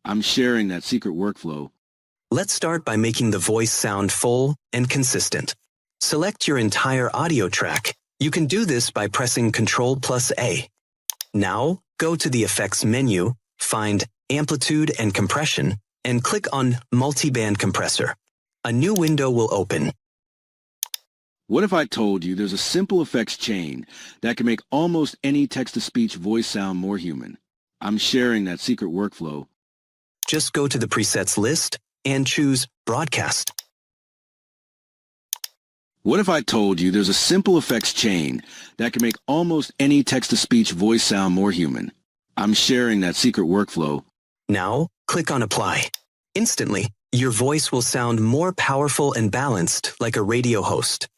I'm sharing that secret workflow. Let's start by making the voice sound full and consistent. Select your entire audio track. You can do this by pressing Ctrl+A. Now, go to the Effects menu, find Amplitude and Compression, and click on Multiband Compressor. A new window will open. What if I told you there's a simple effects chain that can make almost any text-to-speech voice sound more human? I'm sharing that secret workflow. Just go to the presets list and choose Broadcast. What if I told you there's a simple effects chain that can make almost any text-to-speech voice sound more human? I'm sharing that secret workflow. Now, click on Apply. Instantly, your voice will sound more powerful and balanced like a radio host.